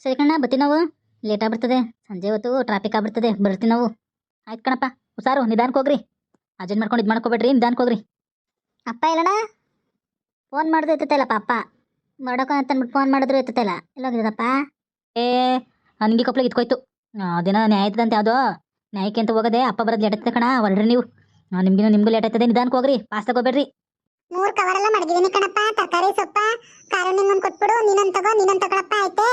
ಸರಿ ಕಣ್ಣ ಬರ್ತೀವಿ ನಾವು. ಲೇಟ್ ಆಗ್ಬಿಡ್ತದೆ, ಸಂಜೆ ಹೊತ್ತು ಟ್ರಾಫಿಕ್ ಆಗ್ಬಿಡ್ತದೆ, ಬರ್ತೀವಿ ನಾವು. ಆಯ್ತು ಕಣಪ್ಪ, ಹುಷಾರು, ನಿಧಾನಕ್ಕೆ ಹೋಗ್ರಿ. ಅರ್ಜೆಂಟ್ ಮಾಡ್ಕೊಂಡು ಇದು ಮಾಡ್ಕೋಬೇಡ್ರಿ, ನಿಧಾನಕ್ಕೆ ಹೋಗ್ರಿ. ಅಪ್ಪ ಇಲ್ಲಣ್ಣ, ಫೋನ್ ಮಾಡಿದ್ರು ಎತ್ತುತ್ತಲ್ಲಪ್ಪ ಅಪ್ಪ. ಮಾಡೋಕ ಅಂತ ಅಂದ್ಬಿಟ್ಟು ಫೋನ್ ಮಾಡಿದ್ರು ಎತ್ತುತ್ತಿಲ್ಲ. ಎಲ್ಲೋಗಿದ್ದಪ್ಪ? ಏ ನನಗೆ ಕೊಪ್ಲಿಗೆ ಇಟ್ಕೋಯ್ತು. ಅದೇನೋ ನ್ಯಾಯ ಆಯ್ತದಂತೆ, ಯಾವುದೋ ನ್ಯಾಯಕ್ಕೆ ಅಂತ ಹೋಗೋದೆ. ಅಪ್ಪ ಬರೋದು ಲೇಟ್ ಆಗ್ತದೆ ಕಣ, ಹೊರಡ್ರಿ ನೀವು. ನಿಮ್ಗೂ ಲೇಟ್ ಆಯ್ತದೆ, ನಿಧಾನಕ್ಕೆ ಹೋಗ್ರಿ, ಪಾಸ್ ತಗೋಬೇಡ್ರಿ. 3 ಕವರೆಲ್ಲ ಮಡಗಿದೀನಿ ಕಣಪ್ಪ. ತರಕಾರಿ ಸೊಪ್ಪ ಖಾರ ನಿಮ್ಮನ್ ಕೊಟ್ಬಿಡು. ನೀನೊಂದ್ ತಗೊಳಪ್ಪ. ಆಯ್ತೆ?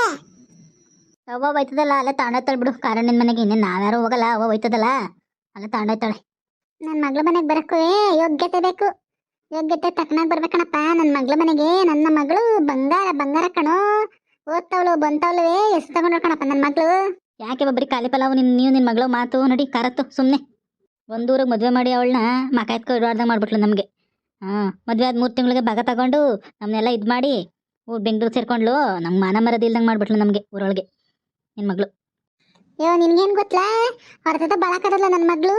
ಅವ್ವ ಹೋಯ್ತದಲ್ಲ, ಅಲ್ಲೇ ತಗೊಂಡೋಯ್ತಾಳೆ ಬಿಡು. ಕಾರಣ ಮನೆಗೆ ಇನ್ನೇನು ನಾವ್ಯಾರು ಹೋಗಲ್ಲ, ಅವ್ವ ಹೋಯ್ತದಲ್ಲ ಅಲ್ಲೇ ತಗೊಂಡೋಯ್ತಾಳೆ. ನನ್ನ ಮಗಳ ಮನೆಗೆ ಬರಕ್ಕೂ ಯೋಗ್ಯತೆ ಬೇಕು. ಯೋಗ್ಯತೆ ತಕ್ಕನಾಗ್ ಬರ್ಬೇಕಣಪ್ಪ ನನ್ನ ಮಗಳ ಮನೆಗೆ. ನನ್ನ ಮಗಳು ಬಂಗಾರ ಕಣೋ. ಓದ್ತವಳು ಬಂತವಳುವೆ ಎಷ್ಟು ತಗೊಂಡ್ರು ಕಣಪ್ಪ ನನ್ನ ಮಗಳು. ಯಾಕೆ ಬರೀ ಖಾಲಿ ಪಲಾವು ನೀವು ನಿನ್ನ ಮಗಳು ಮಾತು ನಡಿ ಕಾರತ್ತು ಸುಮ್ಮನೆ. ಒಂದೂರಿಗೆ ಮದುವೆ ಮಾಡಿ ಅವಳನ್ನ ಮಕ ಎತ್ಕೊ ಇಡಾರ್ದಂಗೆ ಮಾಡ್ಬಿಟ್ಲು ನಮಗೆ. ಮದುವೆ ಆದ 3 ತಿಂಗಳಿಗೆ ಭಾಗ ತಗೊಂಡು ನಮ್ಮನ್ನೆಲ್ಲ ಇದು ಮಾಡಿ ಬೆಂಗಳೂರು ಸೇರ್ಕೊಂಡ್ಲು. ನಮ್ಮ ಮಾನ ಮರದಿ ಇಲ್ದಂಗೆ ಮಾಡ್ಬಿಟ್ಲು ನಮಗೆ ಊರೊಳಗೆ ನಿನ್ನ ಮಗಳು. ಅಯ್ಯೋ ನಿನ್ಗೇನು ಗೊತ್ತಲಾ? ಹೊರತದ ಬಳಕದಲ್ಲ ನನ್ನ ಮಗಳು.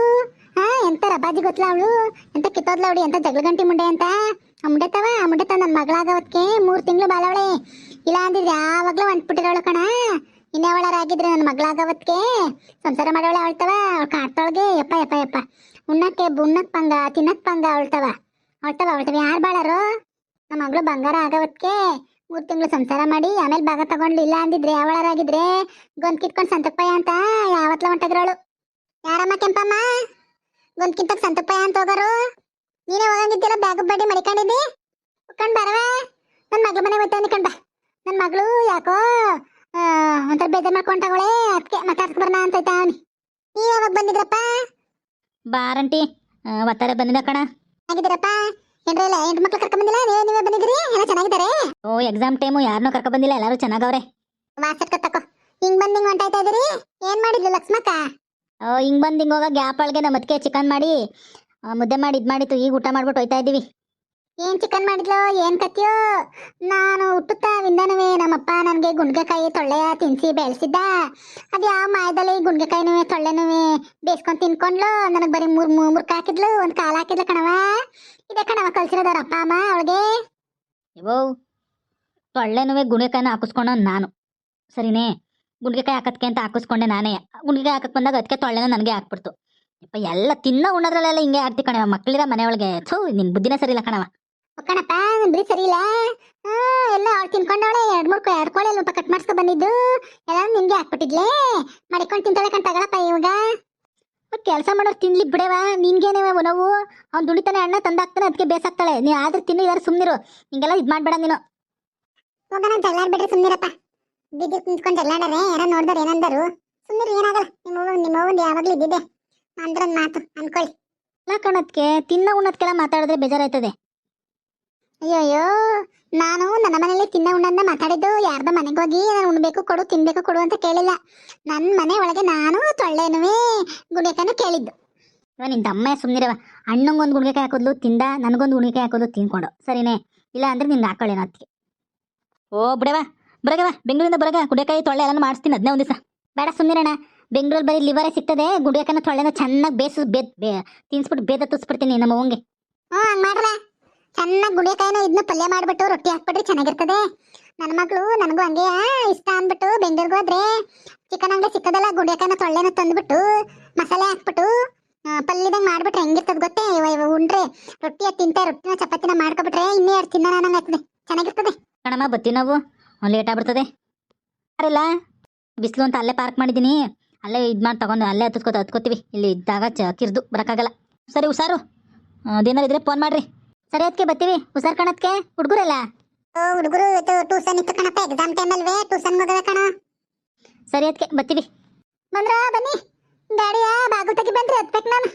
ಎಂತ ರಬಾಜಿ ಗೊತ್ತಲ ಅವಳು. ಎಂತ ಕಿತ್ತೋದ್ಲ ಅವಳು, ಎಂತ ಜಗಳ ಗಂಟಿ ಮುಂಡೆ ಅಂತ. ಆ ಮುಂಡೆತವ ನನ್ನ ಮಗಳಾಗವತ್ಕೆ 3 ತಿಂಗಳು ಬಾಳವಳೆ. ಇಲ್ಲ ಅಂದಿದ್ರೆ ಯಾವಾಗ್ಲೂ ಹೊಂಟ್ಬಿಟ್ಟಿರೋಳು ಕಣ. ಇನ್ನೇವಳರಾಗಿದ್ರೆ ನನ್ನ ಮಗಳಾಗವತ್ಕೆ ಸಂಸಾರ ಮಾಡೋಳೆ ಅವಳ್ತವ. ಅವಳು ಕಾಡ್ತೊಳಗೆ ಯಪ್ಪ ಉಣ್ಣಕ್ಕೆ ಪಂಗ ತಿನ್ನಕ್ ಪಂಗ ಅವಳ್ತವ ಯಾರು ಬಾಳರು? ನಮ್ಮ ಮಗಳು ಬಂಗಾರ ಆಗವತ್ಕೆ 3 ತಿಂಗಳು ಸಂಸಾರ ಮಾಡಿ ಆಮೇಲೆ ಭಾಗ ತಗೊಂಡ್ಲು. ಇಲ್ಲ ಅಂದಿದ್ರೆ ಯಾವಳರಾಗಿದ್ರೆ ಗೊಂದ್ ಕಿತ್ಕೊಂಡು ಸಂತಪ್ಪಯ್ಯ ಅಂತ ಯಾವತ್ಲ ಹೊಂಟೋಗಿರೋಳು. ಯಾರಮ್ಮ ಕೆಂಪಮ್ಮ? ಗೊಂದ್ ಕಿತ್ತಕ್ ಸಂತಪ್ಪಯ್ಯ ಅಂತ ಹೋಗೋರು. ನೀನೇ ಹೋಗಂಗಿದ್ದಿಲ್ಲ, ಬ್ಯಾಗ್ ಬಡ್ಡಿ ಮಡಿಕೊಂಡಿದ್ದಿ. ಉಕ್ಕೊಂಡ್ ಬರವ, ನನ್ನ ಮಗಳ ಮನೆ ಹೋಯ್ತಾ ಅನ್ಕೊಂಡ್ ಬಾ. ನನ್ನ ಮಗಳು ಯಾಕೋ ಒಂಥರ ಬೇಜಾರ್ ಮಾಡ್ಕೊಂಡಾವಳೆ, ಅದಕ್ಕೆ ಮಾತಾಡ್ಸ್ಕ ಬರ್ನ ಅಂತ ಐತಾ ಅವನಿ. ನೀವ್ ಯಾವಾಗ ಬಂದಿದ್ರಪ್ಪ? ಬಾರಂಟಿ ಒತ್ತಾರೆ ಬಂದಿದ್ದ ಕಣ. ಆಗಿದ್ದೀರಪ್ಪ? ಏನ್ರಲ್ಲ ಹೆಂಟ್ ಮಕ್ಳು ಕರ್ಕೊಂಡ್ ಬಂದಿಲ್ಲ, ನೀವೇ ಬಂದಿದ್ರಿ? ಎಲ್ಲ ಚೆನ್ನಾಗಿದ್ದಾರೆ? ಎಕ್ಸಾಮ್ ಟೈಮು ಯಾರನ್ನೂ ಕರ್ಕೊ ಬಂದಿಲ್ಲ, ಎಲ್ಲರೂ ಚೆನ್ನಾಗವ್ರೆ. ವಾಸಟ್ಕ ತಕೋ. ಹಿಂಗ್ ಹೊಂಟಾಯ್ತಾ ಇದೀರಿ? ಏನ್ ಮಾಡಿದ್ಲು ಲಕ್ಷ್ಮಕ್ಕ? ಹಿಂಗ್ ಬಂದ್ ಹಿಂಗ್ ಹೋಗ ಗ್ಯಾಪ್ ಒಳಗೆ ನಮ್ಮ ಅದಕ್ಕೆ ಚಿಕನ್ ಮಾಡಿ ಮುದ್ದೆ ಮಾಡಿ ಇದು ಮಾಡಿತ್ತು. ಈಗ ಊಟ ಮಾಡ್ಬಿಟ್ಟು ಹೋಯ್ತಾ ಇದೀವಿ. ಏನ್ ಚಿಕನ್ ಮಾಡಿದ್ಲು, ಏನ್ ಕತ್ತಿಯೋ? ನಾನು ಹುಟ್ಟುತ್ತಾ ವಿಂದನವೇ ನಮ್ಮಪ್ಪ ನನಗೆ ಗುಂಡ್ಗೆಕಾಯಿ ತೊಳ್ಳೆಯ ತಿನ್ಸಿ ಬೆಳೆಸಿದ್ದ. ಅದು ಯಾವ ಮಾಯದಲ್ಲಿ ಗುಂಡ್ಗೆಕಾಯಿನೂ ತೊಳ್ಳೆನೂ ಬೇಯಿಸ್ಕೊಂಡು ತಿನ್ಕೊಂಡ್ಲು. ನನಗೆ ಬರೀ ಮೂರ್ಕ ಹಾಕಿದ್ಲು, ಒಂದು ಕಾಲು ಹಾಕಿದ್ಲು ಕಣವ. ಇದೇ ಕಣವ ಕಲ್ಸಿರೋದವ್ರ ಅಪ್ಪ ಅಮ್ಮ ಅವಳಿಗೆ. ಇವೋ ತೊಳ್ಳೆನೂ ಗುಂಡ್ಗೆಕಾಯಿನ ಹಾಕಿಸ್ಕೊಂಡ ನಾನು, ಸರಿನೇ? ಗುಂಡ್ಗೆಕಾಯಿ ಹಾಕತ್ಕೆ ಅಂತ ಹಾಕಿಸ್ಕೊಂಡೆ ನಾನೇ. ಗುಂಡ್ಗೆಕಾಯಿ ಹಾಕಕ್ ಬಂದಾಗ ಅದಕ್ಕೆ ತೊಳ್ಳೆನೂ ನನಗೆ ಹಾಕ್ಬಿಡ್ತು. ಯಪ್ಪ ಎಲ್ಲ ತಿನ್ನ ಉಣ್ಣದ್ರಲ್ಲೆಲ್ಲ ಹಿಂಗೆ ಆಡ್ತಿ ಕಣವ. ಮಕ್ಕಳಿರ ಮನೆ ಒಳಗೆ ಥೂ, ನಿನ್ ಬುದ್ಧಿನೇ ಸರಿ ಇಲ್ಲ ಕಣವ. ಕಣಪ್ಪ ಬಿಡಿ ಸರಿ ಇಲ್ಲ. ಎಲ್ಲ ಅವಳು ತಿನ್ಕೊಂಡವಳೆ. 2 ಕೋಳಿ ಅಲ್ಪ ಕಟ್ ಮಾಡಿಸ್ಕೊ ಬಂದಿದ್ದು ಎಲ್ಲ ನಿನ್ಗೆ ಹಾಕ್ಬಿಟ್ಟಿದ್ಲೆ. ಮಡಿಕೊಂಡು ತಿಂತಾಳೆ ಕಣ್ ತಗೊಳಪ್ಪ. ಇವಾಗ ಕೆಲಸ ಮಾಡೋರು ತಿನ್ಲಿ ಬಿಡವ, ನಿನ್ಗೇನೇವ ನಾವು? ಅವ್ನು ದುಡಿತಾನೆ, ಅಣ್ಣ ತಂದಾಕ್ತಾನೆ, ಅದಕ್ಕೆ ಬೇಸಾಕ್ತಾಳೆ. ನೀ ಆದ್ರೆ ತಿನ್ನು, ಯಾರು ಸುಮ್ಮನಿರು. ಹಿಂಗೆಲ್ಲ ಇದು ಮಾಡ್ಬೇಡ ನೀನು. ಹೋಗೋಣ ಜಗಳಾಡ್ಬಿಡ್ರಿ, ಸುಮ್ಮನಿರಪ್ಪ. ಬಿದ್ದು ನಿಂತ್ಕೊಂಡು ಜಗಳಾಡರೆ ಯಾರೋ ನೋಡ್ದಾರ ಏನಂದರು? ಸುಮ್ಮನಿರು, ಏನಾಗಲ್ಲ. ನಿಮ್ಮವ್ವಂದು ಯಾವಾಗ್ಲೂ ಇದ್ದಿದ್ದೆ ಅಂದ್ರೊಂದು ಮಾತು ಅನ್ಕೊಳ್ಳಿ. ಎಲ್ಲ ಕಣದ್ಕೆ ತಿನ್ನ ಉಣ್ಣದ್ಕೆಲ್ಲ ಮಾತಾಡಿದ್ರೆ ಬೇಜಾರಾಯ್ತದೆ. ಅಯ್ಯೋಯ್ಯೋ, ನಾನು ನನ್ನ ಮನೇಲಿ ತಿನ್ನ ಉಣ್ಣನ್ನ ಮಾತಾಡಿದ್ದು. ಯಾರ್ದ ಮನೆಗೆ ಹೋಗಿ ನಾನು ಉಣ್ಬೇಕು ಕೊಡು, ತಿನ್ಬೇಕು ಕೊಡು ಅಂತ ಕೇಳಿಲ್ಲ. ನನ್ನ ಮನೆ ಒಳಗೆ ನಾನು ತೊಳ್ಳೆನುವೆ ಗುಂಡೆಕಾಯನ್ನು ಕೇಳಿದ್ದು. ನಿನ್ ತಮ್ಮ ಸುಮ್ಮನಿರವ. ಅಣ್ಣಂಗೊಂದು ಗುಂಡ್ಗೆಕಾಯಿ ಹಾಕೋದ್ಲು ತಿಂದ, ನನಗೊಂದು ಗುಂಡ್ಗೆಕಾಯಿ ಹಾಕೋದು ತಿನ್ಕೊಂಡು, ಸರಿನೇ? ಇಲ್ಲ ಅಂದ್ರೆ ನಿನ್ಗೆ ಹಾಕೊಳ್ಳೇನೋ ಅದಕ್ಕೆ. ಬಿಡವ, ಬರಗವ, ಬೆಂಗಳೂರಿಂದ ಬರಗ ಗುಂಡೆಕಾಯಿ ತೊಳ್ಳೆ ಎಲ್ಲ ಮಾಡಿಸ್ತೀನಿ 15 ದಿವಸ. ಬೇಡ ಸುಮ್ಮನಿರಣ್ಣ, ಬೆಂಗಳೂರು ಬರೀ ಲಿವರೇ ಸಿಗ್ತದೆ. ಗುಂಡ್ಗೆಕಾಯಿನ ತೊಳ್ಳೆನ ಚೆನ್ನಾಗಿ ತಿನ್ಸ್ಬಿಟ್ಟು ಬೇದ ತುಸ್ಬಿಡ್ತೀನಿ ನಮ್ಮ ಅವ್ವಂಗೆ. ಹಂಗ್ ಮಾಡ್ರ ಚೆನ್ನಾಗಿ ಗುಂಡೆಕಾಯಿನ ಇದನ್ನ ಪಲ್ಯ ಮಾಡ್ಬಿಟ್ಟು ರೊಟ್ಟಿ ಹಾಕ್ಬಿಟ್ರಿ ಚೆನ್ನಾಗಿರ್ತದೆ. ನನ್ನ ಮಗಳು ನನಗೂ ಹಂಗೆ ಇಷ್ಟ ಅಂದ್ಬಿಟ್ಟು ಬೆಂಗಳೂರಿಗೆ ಹೋದ್ರೆ ಚಿಕನ್ ಅಂಗಡಿ ಸಿಕ್ಕದಲ್ಲ, ಗುಂಡೆಕಾಯಿನ ತೊಳ್ಳೆನ ತಂದ್ಬಿಟ್ಟು ಮಸಾಲೆ ಹಾಕ್ಬಿಟ್ಟು ಪಲ್ಯದಂಗೆ ಮಾಡ್ಬಿಟ್ರೆ ಹೆಂಗಿರ್ತದೆ ಗೊತ್ತೇ? ಉಂಡ್ರೆ ರೊಟ್ಟಿಯ ರೊಟ್ಟಿನ ಚಪಾತಿನ ಮಾಡ್ಕೊಬಿಟ್ರೆ ಇನ್ನೇ 2 ತಿನ್ನ ನಂಗೆ ಆಗ್ತದೆ, ಚೆನ್ನಾಗಿರ್ತದೆ ಕಣಮ್ಮ. ಬರ್ತೀವಿ ನಾವು, ಲೇಟ್ ಆಗ್ಬಿಡ್ತದೆ. ಯಾರಿಲ್ಲ, ಬಿಸಿಲು ಅಂತ ಅಲ್ಲೇ ಪಾರ್ಕ್ ಮಾಡಿದ್ದೀನಿ. ಅಲ್ಲೇ ಇದು ಮಾಡಿ ತಗೊಂಡು ಅಲ್ಲೇ ಹತ್ಕೋತೀವಿ. ಇಲ್ಲಿ ಇದ್ದಾಗ ಕಿರ್ದು ಬರೋಕ್ಕಾಗಲ್ಲ. ಸರಿ ಹುಷಾರು, ಅದೇನಾರು ಇದ್ರೆ ಫೋನ್ ಮಾಡ್ರಿ. ಸರಿ ಅದಕ್ಕೆ ಬರ್ತೀವಿ. ಹುಷಾರ್ ಕಣತ್ಕೆ ಹುಡುಗರಲ್ಲ. ಹುಡುಗರು ಟ್ಯೂಷನ್ ಇತ್ತು ಕಣಪ್ಪ, ಎಕ್ಸಾಮ್ ಟೈಮಲ್ವೇ ಟ್ಯೂಷನ್ ಹೋಗದ ಕಣ. ಸರಿ ಅದಕ್ಕೆ ಬರ್ತೀವಿ. ಬಂದ್ರ ಬನ್ನಿ, ಗಾಡಿಯ ಬಾಗು ತೆಗಿ ಬನ್ರಿ, ಹತ್ಬೇಕು ನಾನು.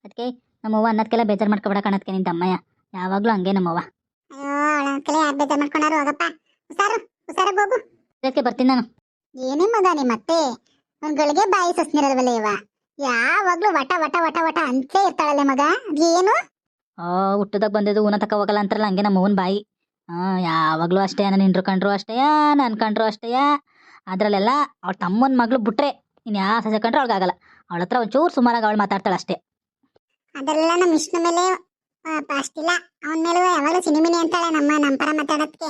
ಅದಕ್ಕೆ ನಮ್ಮವ್ವ ಅನ್ನೋದಕ್ಕೆಲ್ಲ ಬೇಜಾರು ಮಾಡ್ಕೊಬೇಡ ಕಣತ್ಕೆ. ನಿನ್ನ ತಮ್ಮಯ್ಯ ಯಾವಾಗಲೂ ಹಂಗೆ ನಮ್ಮವ್ವ. ಅಯ್ಯೋ ಅವಳಂತಲೇ ಯಾರು ಬೇಜಾರು ಮಾಡ್ಕೊಂಡಾರು. ಹೋಗಪ್ಪ, ಹುಷಾರಾಗಿ ಹೋಗು. ಅದಕ್ಕೆ ಬರ್ತೀನಿ ನಾನು. ಏನೇ ಮಗ ನಿಮ್ಮತ್ತೆ ಒಂದ್ಗಳಿಗೆ ಬಾಯಿ ಸಸ್ನಿರಲ್ವಲ್ಲ ಇವ, ಯಾವಾಗ್ಲೂ ವಟ ವಟ ವಟ ವಟ ಅಂತಲೇ ಇರ್ತಾಳಲ್ಲ ಮಗ. ಅದೇನು ಹುಟ್ಟದಾಗ ಬಂದಿದ್ದು ಊನ ತಕ ಹೋಗಲ್ಲ ಅಂತಾರಲ್ಲ, ಹಂಗೆ ನಮ್ಮ ಅವ್ವನ ಬಾಯಿ. ಯಾವಾಗಲೂ ಅಷ್ಟೇ, ನಾನು ನಿಂಡ್ರು ಕಂಡ್ರು ಅಷ್ಟೇ, ನಾನು ಕಂಡ್ರು ಅಷ್ಟೇ. ಅದ್ರಲ್ಲೆಲ್ಲ ಅವಳ ತಮ್ಮನ ಮಗಳು ಬಿಟ್ರೆ ಇನ್ನು ಯಾವ ಸಸ್ಯ ಕಂಡ್ರು ಅವಳಿಗಾಗಲ್ಲ. ಅವಳ ಹತ್ರ ಒಂಚೂರು ಸುಮಾರಾಗಿ ಅವಳು ಮಾತಾಡ್ತಾಳೆ ಅಷ್ಟೇ. ಅದೆಲ್ಲ ನಮ್ಮ ವಿಷ್ಣು ಮೇಲೆ ಅಷ್ಟಿಲ್ಲ, ಅವನ ಮೇಲೂ ಯಾವಾಗಲೂ ಸಿನಿಮಿನಿ ಅಂತಾಳೆ ನಮ್ಮ ಪರ ಮಾತಾಡೋದಕ್ಕೆ.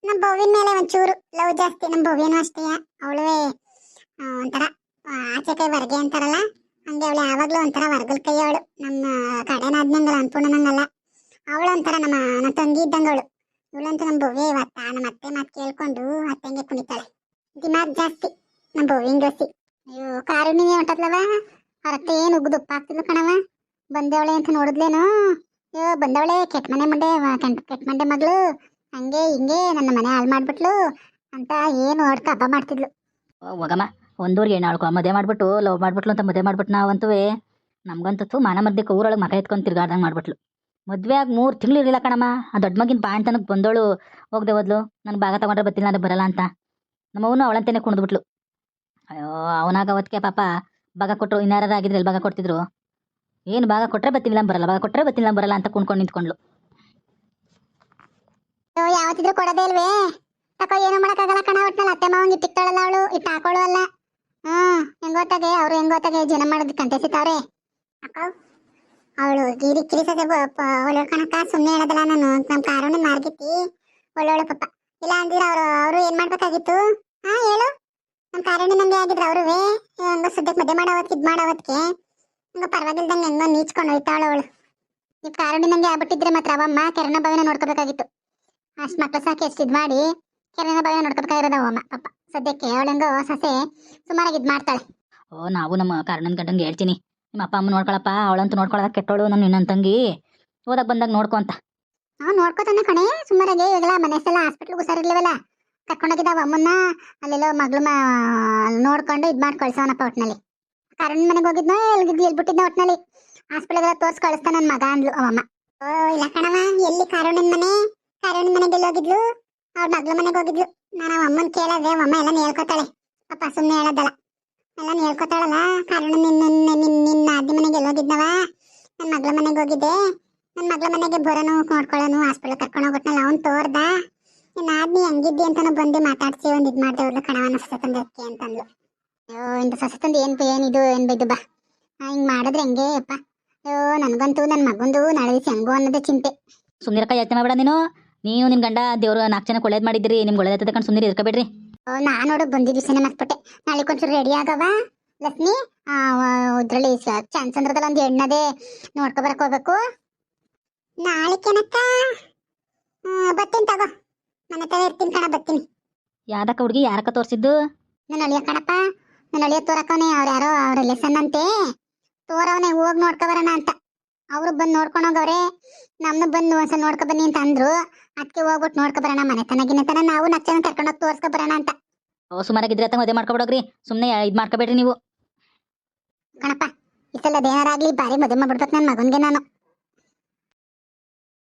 ನಮ್ಮ ಬೋವಿನ ಮೇಲೆ ಒಂಚೂರು ಲವ್ ಜಾಸ್ತಿ. ನಮ್ಮ ಬೋವಿನೂ ಅಷ್ಟೇ, ಅವಳುವೆ ಒಂಥರ ಆಚೆ ಕೈ ವರ್ಗೆ ಅಂತಾರಲ್ಲ ಹಂಗೆ ಅವಳು ಯಾವಾಗ್ಲೂ ಒಂಥರ ವರ್ಗಲ್ ಕೈ. ಅವಳು ನಮ್ಮ ಕಡೆನಾದ್ನಂಗಲ್ಲ, ಅನ್ಪೂರ್ಣನಂಗಲ್ಲ. ಅವಳು ಒಂಥರ ನಮ್ಮ ತಂಗಿ ಇದ್ದಂಗ ಅವಳು. ಇವಳಂತೂ ನಮ್ಮ ಬೋವಿ ಇವತ್ತ ನಮ್ಮ ಅತ್ತೆ ಮಾತು ಕೇಳ್ಕೊಂಡು ಅತ್ತಂಗೆ ಕುಣಿತಾಳೆ. ದಿಮಾಗ್ ಜಾಸ್ತಿ ನಮ್ಮ ಬೋವಿನ ದೋಸ್ತಿ. ಅಯ್ಯೋ ಕಾರುಣಿಗೆ ಹೊಂಟದ್ಲವ, ಹೊರತ್ತೆ ಏನು ಉಗ್ದು ಉಪ್ಪ ಆಗ್ತಿದ್ಲು ಕಣವ. ಬಂದವಳೆ ಅಂತ ನೋಡಿದ್ಲೇನು, ಅಯ್ಯೋ ಬಂದವಳೆ ಕೆಟ್ಟ ಮಂಡೆ ಮಗಳು, ಹಂಗೆ ಹಿಂಗೆ ನನ್ನ ಮನೆ ಹಾಳು ಮಾಡ್ಬಿಟ್ಲು ಅಂತ ಏನು ಹೊಡ್ಕ ಹಬ್ಬ ಮಾಡ್ತಿದ್ಲು. ಹೋಗಮ್ಮ, ಒಂದೂರಿಗೆ ಹೆಣ್ಣಾಳ್ಕೊ ಮದುವೆ ಮಾಡ್ಬಿಟ್ಟು ಲವ್ ಮಾಡ್ಬಿಟ್ಲು ಅಂತ ಮದುವೆ ಮಾಡ್ಬಿಟ್ಟು ನಾವಂತೂ ನಮ್ಗಂತೂ ಮಾನ ಮರ್ದಕ್ಕೆ ಊರೊಳಗೆ ಮಕ ಎತ್ಕೊಂಡು ತಿರ್ಗಾಡ್ದಂಗೆ ಮಾಡ್ಬಿಟ್ಲು. ಮದುವೆ ಆಗಿ 3 ತಿಂಗಳು ಇರಲಿಲ್ಲ ಕಣಮ್ಮ. ಆ ದೊಡ್ಡ ಮಗಿನ ಬಾಣ್ ತನಕ ಬಂದವಳು ಹೋಗದೆ ಹೋದ್ಲು. ನನಗೆ ಭಾಗ ತಗೊಂಡ್ರೆ ಬತ್ತಿಲ್ಲ ಅಂದರೆ ಬರಲ್ಲ ಅಂತ. ನಮ್ಮವನು ಅವಳಂತೇನೆ ಕುಣಿದ್ಬಿಟ್ಲು. ಅಯ್ಯೋ ಅವನಾಗ ಅವತ್ತಿಗೆ ಪಾಪ ಭಾಗ ಕೊಟ್ಟರು. ಇನ್ಯಾರು ಆಗಿದ್ರೆ ಎಲ್ಲಿ ಭಾಗ ಕೊಡ್ತಿದ್ರು? ಏನು ಭಾಗ ಕೊಟ್ಟರೆ ಬತ್ತಿಲ್ಲ ಬರಲ್ಲ, ಭಾಗ ಕೊಟ್ಟರೆ ಬತ್ತಿಲ್ಲ ಬರಲ್ಲ ಅಂತ ಕುಣ್ಕೊಂಡು ನಿಂತ್ಕೊಂಡ್ಲು. ಅಯ್ಯೋ ಯಾವತ್ತಿದ್ರು ಕೊಡೋದೇ ಇಲ್ವೇ? ತಕೋ ಏನು ಮಾಡಕ್ಕಾಗಲ್ಲ ಕಣ. ಒಟ್ನಲ್ಲಿ ಅತ್ತೆ ಮಾವಂಗೆ ಇಟ್ಟಿಕ್ತಾಳಲ್ಲ ಅವಳು, ಇಟ್ಟು ಹಾಕೋಳು ಅಲ್ಲ. ಹೆಂಗೋತಾಗೆ ಅವ್ರು ಹೆಂಗೋತಾಗೆ ಜನ ಮಾಡೋದು ಕಂಟೆಸಿತಾವ್ರೆ. ಅಕ್ಕ ಅವಳು ಗಿರಿ ಕಿರಿಸದೆ ಒಳ್ಳೆ ಕಣಕ್ಕ. ಸುಮ್ಮನೆ ಹೇಳೋದಲ್ಲ ನಾನು. ನಮ್ಮ ಕಾರುಣ್ಣ ಮಾರ್ಗಿತ್ತಿ ಒಳ್ಳೊಳ್ಳೆ ಪಾಪ. ಇಲ್ಲ ಅಂದಿರ ಅವರು ಏನ್ ಮಾಡ್ಬೇಕಾಗಿತ್ತು? ಹೇಳು. ನಮ್ಮ ಕಾರುಣ್ಣ ನಂಗೆ ಆಗಿದ್ರು ಅವ್ರುವೆ ಹಂಗ ಸದ್ಯಕ್ಕೆ ಮದುವೆ ಮಾಡೋವತ್ಗೆ ಇದ್ ಮಾಡೋವತ್ಗೆ ಹಂಗ ಪರವಾಗಿಲ್ದಂಗೆ ಹೆಂಗೋ ನೀಚ್ಕೊಂಡು ಹೋಯ್ತಾಳ ಅವಳು. ನೀವು ಕಾರುಣ್ಣ ನಂಗೆ ಆಗ್ಬಿಟ್ಟಿದ್ರೆ ಮಾತ್ರ ಅವಮ್ಮ ಕೆರನ ಬಾವಿನ ನೋಡ್ಕೋಬೇಕಾಗಿತ್ತು. ಅಷ್ಟು ಮಕ್ಳು ಸಾಕಿ ಎಷ್ಟು ಇದ್ ಮಾಡಿ ಕೆರನ ಬಾವಿನ ನೋಡ್ಕೋಬೇಕಾಗಿರೋದು ಅವಮ್ಮ ಪಾಪ. ಸದ್ಯಕ್ಕೆ ಅವಳಂಗೋ ಸೊಸೆ ಸುಮಾರಾಗಿ ಇದ್ ಮಾಡ್ತಾಳೆ. ನಾವು ನಮ್ಮ ಕಾರಣನ ಗಂಡಂಗೆ ಹೇಳ್ತೀನಿ, ನಿಮ್ಮ ಅಪ್ಪ ಅಮ್ಮ ನೋಡ್ಕೊಳಪ್ಪ, ಅವಳಂತೂ ನೋಡ್ಕೊಳ್ಳೋದ ಕೆಟ್ಟೋಳು, ನಾನು ಇನ್ನೊಂದು ತಂಗಿ ಓದಕ್ ಬಂದಾಗ ನೋಡ್ಕೊ ಅಂತ. ನೋಡ್ಕೋತಾನೆ ಕಣೆ ಸುಮಾರಾಗಿ. ಇವಾಗೆಲ್ಲ ಮನೆಯೆಲ್ಲ ಹಾಸ್ಪಿಟ್ಲ್ಗೆ ಹುಷಾರಿರ್ಲಿವಲ್ಲ, ಕರ್ಕೊಂಡೋಗಿದ್ದಾವ ಅಮ್ಮನ್ನ. ಅಲ್ಲೆಲ್ಲೋ ಮಗಳು ನೋಡ್ಕೊಂಡು ಇದ್ ಮಾಡಿ ಕಳ್ಸವನಪ್ಪ. ಒಟ್ನಲ್ಲಿ ಕರಣ್ ಮನೆಗೆ ಹೋಗಿದ್ನೋ ಎಲ್ಬಿಟ್ಟಿದ್ನ ಒಟ್ನಲ್ಲಿ ಹಾಸ್ಪಿಟ್ಲಿಗೆಲ್ಲ ತೋರ್ಸಿ ಕಳಿಸ್ತಾ ನನ್ನ ಮಗ ಅಂದ್ಲು ಅವಮ್ಮ. ಇಲ್ಲ ಕಣವ, ಎಲ್ಲಿ ಕಾರುಣ್ಯನ ಮನೆ? ಕಾರುಣ್ಯನ ಮನೆಗೆ ಎಲ್ಲಿ ಹೋಗಿದ್ಲು? ಅವ್ರ ಮಗ್ಳ ಮನೆಗೆ ಹೋಗಿದ್ಲು. ನಾನು ಅಮ್ಮನ್ ಕೇಳಿದ್ರೆ ಅಮ್ಮ ಎಲ್ಲ ಹೇಳ್ಕೊತಾಳೆ ಪಾಪ. ಸುಮ್ಮನೆ ಹೇಳೋದಲ್ಲ, ಎಲ್ಲ ಹೇಳ್ಕೊತಾಳಲ್ಲ. ಕಾರಣ ನಿನ್ನ ಅಜ್ಜಿ ಮನೆಗೆ ಎಲ್ಲ ಹೋಗಿದ್ನವ, ನನ್ನ ಮಗ್ಳ ಮನೆಗೆ ಹೋಗಿದ್ದೆ. ನನ್ನ ಮಗ್ಳ ಮನೆಗೆ ಬರೋನು ನೋಡ್ಕೊಳ್ಳೋನು ಹಾಸ್ಪಿಟಲ್ ಕರ್ಕೊಂಡು ಹೋಗ್ಬಿಟ್ನಲ್ಲ, ಅವ್ನು ತೋರ್ದ. ನಿನ್ನ ಆದ್ನಿ ಹಂಗಿದ್ದಿ ಅಂತಾನು ಬಂದು ಮಾತಾಡ್ಸಿ ಒಂದು ಇದು ಮಾಡ್ದೇವ್ರಲ್ಲ ಕಣವನ ಸೊಸೆ ತಂದಕ್ಕೆ ಅಂತಂದ್ಲು. ಅಯ್ಯೋ ಇಂಥ ಸೊಸೆ ತಂದು ಏನಿದು ಏನು ಬೈದು ಬಾ, ಹಿಂಗೆ ಮಾಡಿದ್ರೆ ಹೆಂಗೆ ಅಪ್ಪ. ಅಯ್ಯೋ ನನಗಂತೂ ನನ್ನ ಮಗಂದು ನಾಳೆ ದಿವಸ ಹೆಂಗೋ ಅನ್ನೋದೇ ಚಿಂತೆ. ಸುಮ್ಮನಿರಕ್ಕ ಯೋಚನೆ ಮಾಡಬೇಡ ನೀನು. ನಿನ್ನ ಗಂಡ ದೇವ್ರು 4 ಜನಕ್ಕೆ ಒಳ್ಳೇದು ಮಾಡಿದ್ರಿ, ನಿಮ್ಗೆ ಒಳ್ಳೇದಾಗ್ತದೆ ಕಣ್. ಸುಮ್ಮನೆ ಇರ್ಕೋಬೇಡ್ರಿ. ನಾನು ನೋಡು ಬಂದಿದ್ದು ದಿವಸನೇ ಮರ್ತ್ಬಿಟ್ಟೆ. ನಾಳೆ ಕೊಂಚೂರು ರೆಡಿ ಆಗವ ಲಕ್ಷ್ಮಿ. ಇದ್ರಲ್ಲಿ ಚಾನ್ಸಂದ್ರದಲ್ಲಿ ಒಂದು ಎಣ್ಣದೆ ನೋಡ್ಕೊ ಬರಕ್ ಹೋಗ್ಬೇಕು. ನಾಳೆ ಕೆನಕ್ಕ ಬರ್ತೀನಿ ತಗೋ, ಮನೆ ತಗ ಇರ್ತೀನಿ ಕಣ, ಬರ್ತೀನಿ. ಯಾದಕ್ಕ ಹುಡುಗಿ ಯಾರಕ್ಕ ತೋರಿಸಿದ್ದು? ನನ್ನ ಅಳಿಯ ಕಣಪ್ಪ, ನನ್ನ ಅಳಿಯ ತೋರಕವನೆ. ಅವ್ರು ಯಾರೋ ಅವ್ರ ಲೆಸನ್ ಅಂತೆ ತೋರವನೆ, ಹೋಗಿ ನೋಡ್ಕೊ ಬರೋಣ ಅಂತ. ಅವರು ಬಂದು ನೋಡ್ಕೊಂಡು ಹೋಗವ್ರೆ. ನಮ್ನು ಬಂದು ಒಂದ್ಸಲ ನೋಡ್ಕೊ ಬನ್ನಿ ಅಂತ ಅಂದ್ರು. ಅದಕ್ಕೆ ಹೋಗ್ಬಿಟ್ಟು ನೋಡ್ಕೊ ಬರೋಣ ಮನೆ ತನಗಿನ ನಾವು 4 ಜನ ಕರ್ಕೊಂಡೋಗಿ ತೋರ್ಸ್ಕೊ ಬರೋಣ ಅಂತ. ಸುಮಾರಾಗಿದ್ರೆ ಅಂತ ಮದುವೆ ಮಾಡ್ಕೊಬಿಡೋಗ್ರಿ. ಸುಮ್ಮನೆ ಇದು ಮಾಡ್ಕೋಬೇಡ್ರಿ ನೀವು ಕಣಪ್ಪ. ಈ ಸಲ ಅದೇನಾರಾಗ್ಲಿ ಬಾರಿ ಮದುವೆ ಮಾಡ್ಬಿಡ್ಬೇಕು ನನ್ನ ಮಗನ್ಗೆ ನಾನು.